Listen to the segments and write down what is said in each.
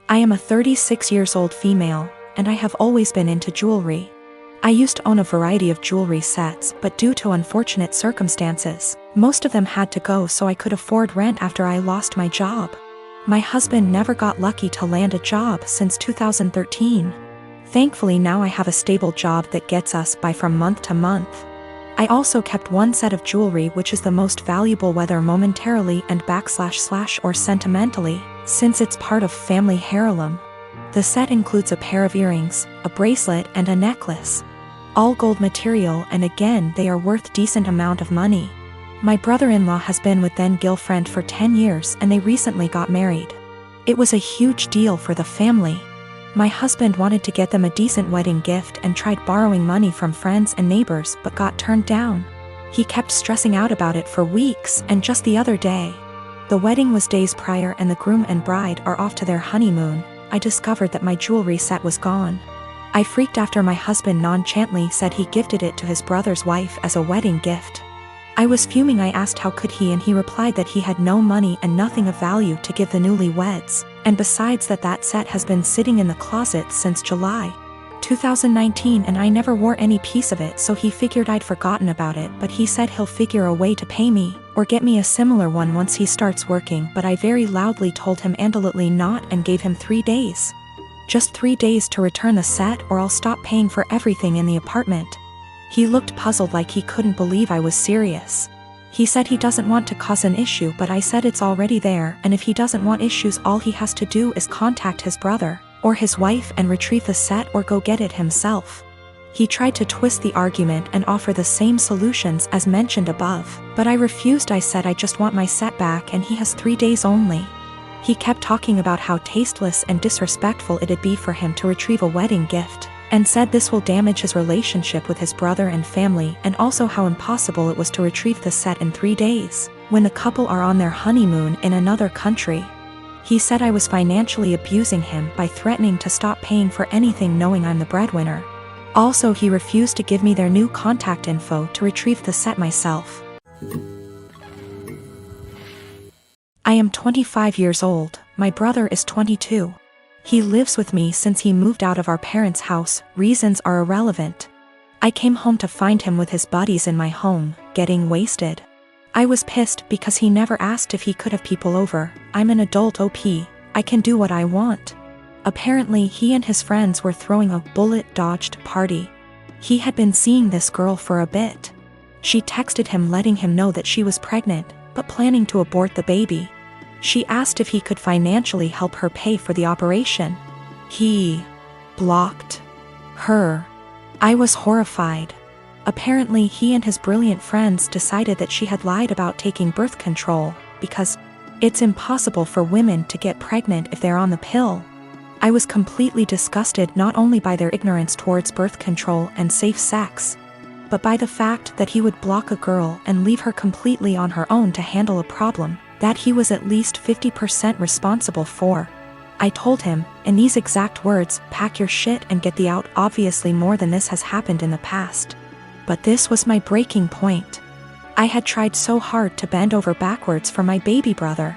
I am a 36 years old female, and I have always been into jewelry. I used to own a variety of jewelry sets, but due to unfortunate circumstances, most of them had to go so I could afford rent after I lost my job. My husband never got lucky to land a job since 2013. Thankfully now I have a stable job that gets us by from month to month. I also kept one set of jewelry which is the most valuable whether momentarily and / or sentimentally, since it's part of family heirloom. The set includes a pair of earrings, a bracelet and a necklace. All gold material, and again they are worth decent amount of money. My brother-in-law has been with then-girlfriend for 10 years and they recently got married. It was a huge deal for the family. My husband wanted to get them a decent wedding gift and tried borrowing money from friends and neighbors but got turned down. He kept stressing out about it for weeks, and just the other day, the wedding was days prior and the groom and bride are off to their honeymoon, I discovered that my jewelry set was gone. I freaked after my husband nonchalantly said he gifted it to his brother's wife as a wedding gift. I was fuming. I asked how could he, and he replied that he had no money and nothing of value to give the newlyweds, and besides that set has been sitting in the closet since July 2019 and I never wore any piece of it, so he figured I'd forgotten about it, but he said he'll figure a way to pay me or get me a similar one once he starts working, but I very loudly told him absolutely not and gave him 3 days. Just 3 days to return the set or I'll stop paying for everything in the apartment. He looked puzzled like he couldn't believe I was serious. He said he doesn't want to cause an issue, but I said it's already there, and if he doesn't want issues all he has to do is contact his brother or his wife and retrieve the set or go get it himself. He tried to twist the argument and offer the same solutions as mentioned above, but I refused. I said I just want my set back and he has 3 days only. He kept talking about how tasteless and disrespectful it'd be for him to retrieve a wedding gift, and said this will damage his relationship with his brother and family, and also how impossible it was to retrieve the set in 3 days, when the couple are on their honeymoon in another country. He said I was financially abusing him by threatening to stop paying for anything knowing I'm the breadwinner. Also, he refused to give me their new contact info to retrieve the set myself. I am 25 years old, my brother is 22. He lives with me since he moved out of our parents' house, reasons are irrelevant. I came home to find him with his buddies in my home, getting wasted. I was pissed because he never asked if he could have people over. I'm an adult OP, I can do what I want. Apparently he and his friends were throwing a bullet-dodged party. He had been seeing this girl for a bit. She texted him letting him know that she was pregnant, but planning to abort the baby. She asked if he could financially help her pay for the operation. He blocked her. I was horrified. Apparently he and his brilliant friends decided that she had lied about taking birth control, because it's impossible for women to get pregnant if they're on the pill. I was completely disgusted not only by their ignorance towards birth control and safe sex, but by the fact that he would block a girl and leave her completely on her own to handle a problem that he was at least 50% responsible for. I told him, in these exact words, pack your shit and get the out. Obviously more than this has happened in the past. But this was my breaking point. I had tried so hard to bend over backwards for my baby brother.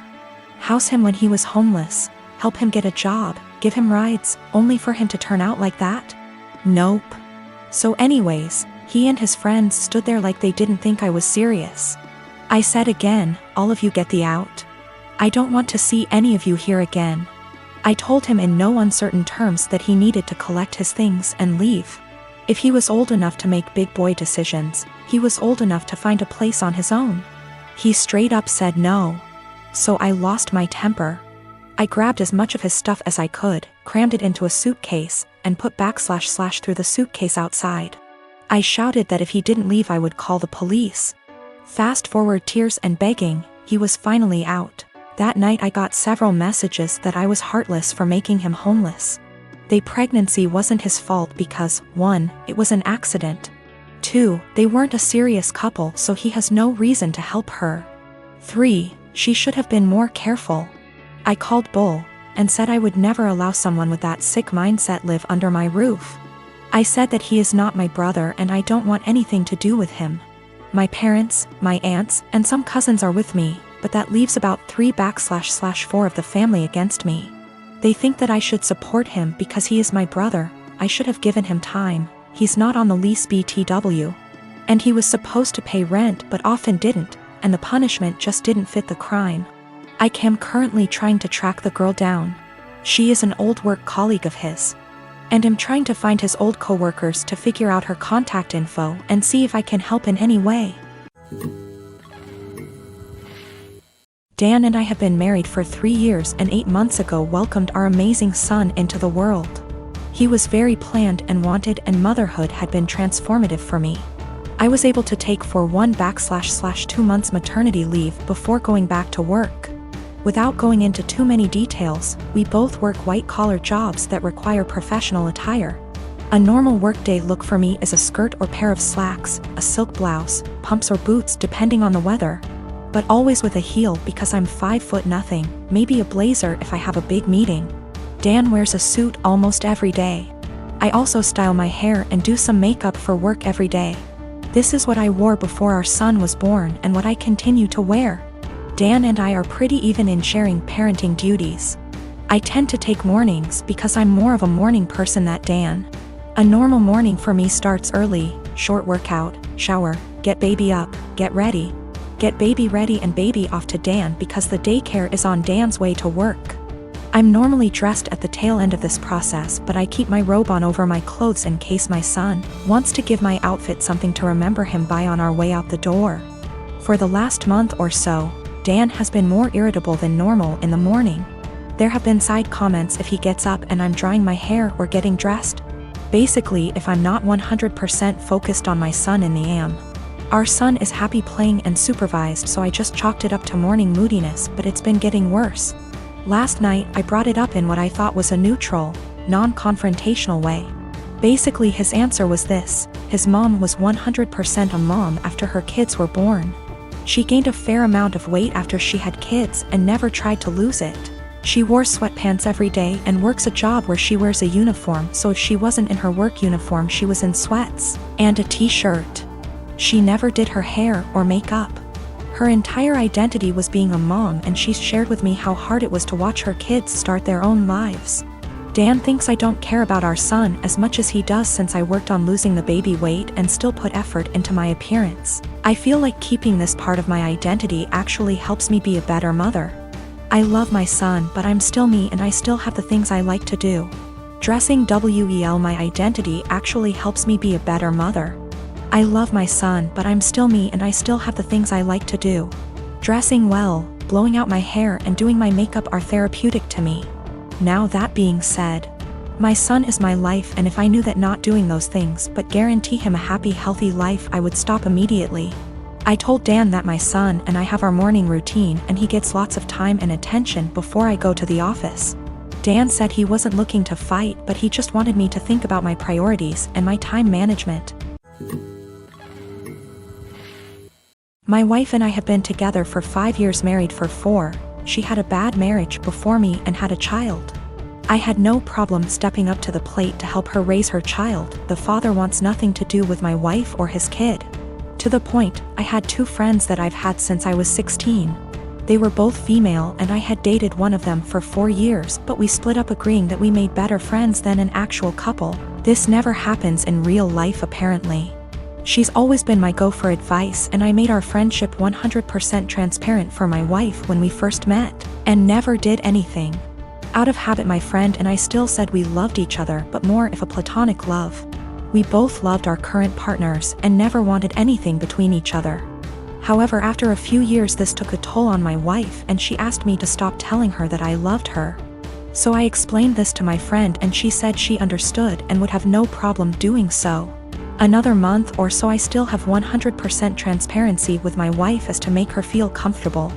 House him when he was homeless, help him get a job, give him rides, only for him to turn out like that? Nope. So anyways, he and his friends stood there like they didn't think I was serious. I said again, all of you get the out. I don't want to see any of you here again. I told him in no uncertain terms that he needed to collect his things and leave. If he was old enough to make big boy decisions, he was old enough to find a place on his own. He straight up said no. So I lost my temper. I grabbed as much of his stuff as I could, crammed it into a suitcase, and put / through the suitcase outside. I shouted that if he didn't leave I would call the police. Fast forward tears and begging, he was finally out. That night I got several messages that I was heartless for making him homeless. The pregnancy wasn't his fault because, 1, it was an accident. 2, they weren't a serious couple so he has no reason to help her. 3, she should have been more careful. I called bull, and said I would never allow someone with that sick mindset live under my roof. I said that he is not my brother and I don't want anything to do with him. My parents, my aunts, and some cousins are with me, but that leaves about 3 / 4 of the family against me. They think that I should support him because he is my brother. I should have given him time. He's not on the lease BTW. And he was supposed to pay rent but often didn't, and the punishment just didn't fit the crime. I am currently trying to track the girl down. She is an old work colleague of his. And am trying to find his old co-workers to figure out her contact info and see if I can help in any way. Dan and I have been married for 3 years and 8 months ago welcomed our amazing son into the world. He was very planned and wanted, and motherhood had been transformative for me. I was able to take for 1/2 months maternity leave before going back to work. Without going into too many details, we both work white-collar jobs that require professional attire. A normal workday look for me is a skirt or pair of slacks, a silk blouse, pumps or boots depending on the weather. But always with a heel because I'm 5'0", maybe a blazer if I have a big meeting. Dan wears a suit almost every day. I also style my hair and do some makeup for work every day. This is what I wore before our son was born and what I continue to wear. Dan and I are pretty even in sharing parenting duties. I tend to take mornings because I'm more of a morning person than Dan. A normal morning for me starts early, short workout, shower, get baby up, get ready. Get baby ready and baby off to Dan because the daycare is on Dan's way to work. I'm normally dressed at the tail end of this process, but I keep my robe on over my clothes in case my son wants to give my outfit something to remember him by on our way out the door. For the last month or so, Dan has been more irritable than normal in the morning. There have been side comments if he gets up and I'm drying my hair or getting dressed. Basically, if I'm not 100% focused on my son in the AM. Our son is happy playing and supervised, so I just chalked it up to morning moodiness, but it's been getting worse. Last night, I brought it up in what I thought was a neutral, non-confrontational way. Basically, his answer was this: his mom was 100% a mom after her kids were born. She gained a fair amount of weight after she had kids and never tried to lose it. She wore sweatpants every day and works a job where she wears a uniform, so if she wasn't in her work uniform she was in sweats and a t-shirt. She never did her hair or makeup. Her entire identity was being a mom, and she shared with me how hard it was to watch her kids start their own lives. Dan thinks I don't care about our son as much as he does since I worked on losing the baby weight and still put effort into my appearance. I feel like keeping this part of my identity actually helps me be a better mother. I love my son, but I'm still me and I still have the things I like to do. Dressing well my identity actually helps me be a better mother. I love my son, but I'm still me and I still have the things I like to do. Dressing well, blowing out my hair and doing my makeup are therapeutic to me. Now that being said, my son is my life, and if I knew that not doing those things but guarantee him a happy, healthy life, I would stop immediately. I told Dan that my son and I have our morning routine and he gets lots of time and attention before I go to the office. Dan said he wasn't looking to fight, but he just wanted me to think about my priorities and my time management. My wife and I have been together for 5 years, married for 4. She had a bad marriage before me and had a child. I had no problem stepping up to the plate to help her raise her child. The father wants nothing to do with my wife or his kid. To the point, I had 2 friends that I've had since I was 16. They were both female and I had dated one of them for 4 years, but we split up agreeing that we made better friends than an actual couple. This never happens in real life apparently. She's always been my go for advice, and I made our friendship 100% transparent for my wife when we first met, and never did anything. Out of habit, my friend and I still said we loved each other, but more if a platonic love. We both loved our current partners and never wanted anything between each other. However, after a few years this took a toll on my wife and she asked me to stop telling her that I loved her. So I explained this to my friend and she said she understood and would have no problem doing so. Another month or so I still have 100% transparency with my wife as to make her feel comfortable.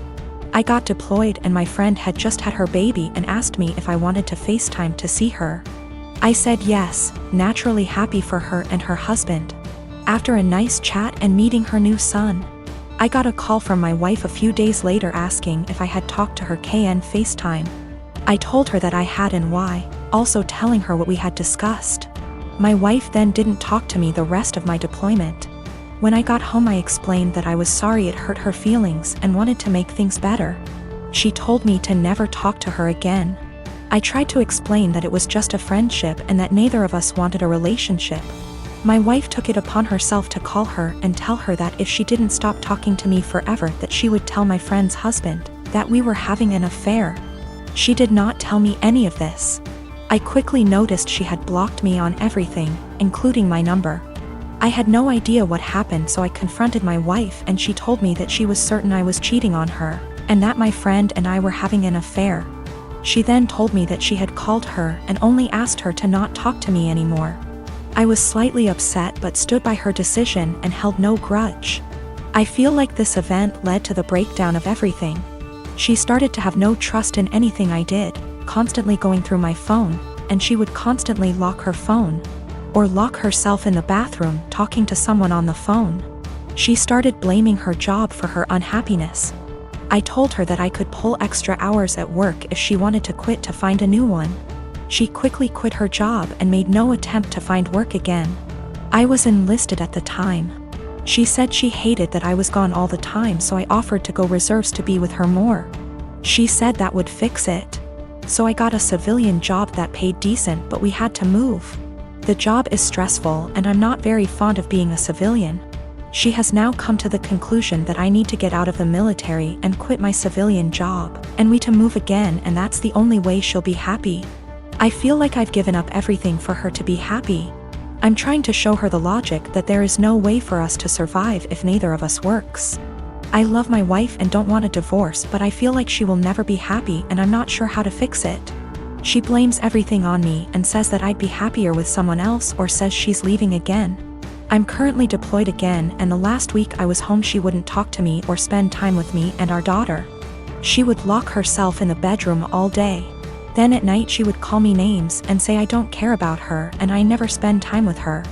I got deployed and my friend had just had her baby and asked me if I wanted to FaceTime to see her. I said yes, naturally happy for her and her husband. After a nice chat and meeting her new son, I got a call from my wife a few days later asking if I had talked to her KN FaceTime. I told her that I had and why, also telling her what we had discussed. My wife then didn't talk to me the rest of my deployment. When I got home I explained that I was sorry it hurt her feelings and wanted to make things better. She told me to never talk to her again. I tried to explain that it was just a friendship and that neither of us wanted a relationship. My wife took it upon herself to call her and tell her that if she didn't stop talking to me forever that she would tell my friend's husband that we were having an affair. She did not tell me any of this. I quickly noticed she had blocked me on everything, including my number. I had no idea what happened, so I confronted my wife and she told me that she was certain I was cheating on her, and that my friend and I were having an affair. She then told me that she had called her and only asked her to not talk to me anymore. I was slightly upset but stood by her decision and held no grudge. I feel like this event led to the breakdown of everything. She started to have no trust in anything I did, constantly going through my phone, and she would constantly lock her phone, or lock herself in the bathroom talking to someone on the phone. She started blaming her job for her unhappiness. I told her that I could pull extra hours at work if she wanted to quit to find a new one. She quickly quit her job and made no attempt to find work again. I was enlisted at the time. She said she hated that I was gone all the time, so I offered to go reserves to be with her more. She said that would fix it. So I got a civilian job that paid decent, but we had to move. The job is stressful and I'm not very fond of being a civilian. She has now come to the conclusion that I need to get out of the military and quit my civilian job, and we to move again, and that's the only way she'll be happy. I feel like I've given up everything for her to be happy. I'm trying to show her the logic that there is no way for us to survive if neither of us works. I love my wife and don't want a divorce, but I feel like she will never be happy and I'm not sure how to fix it. She blames everything on me and says that I'd be happier with someone else, or says she's leaving again. I'm currently deployed again, and the last week I was home she wouldn't talk to me or spend time with me and our daughter. She would lock herself in the bedroom all day. Then at night she would call me names and say I don't care about her and I never spend time with her.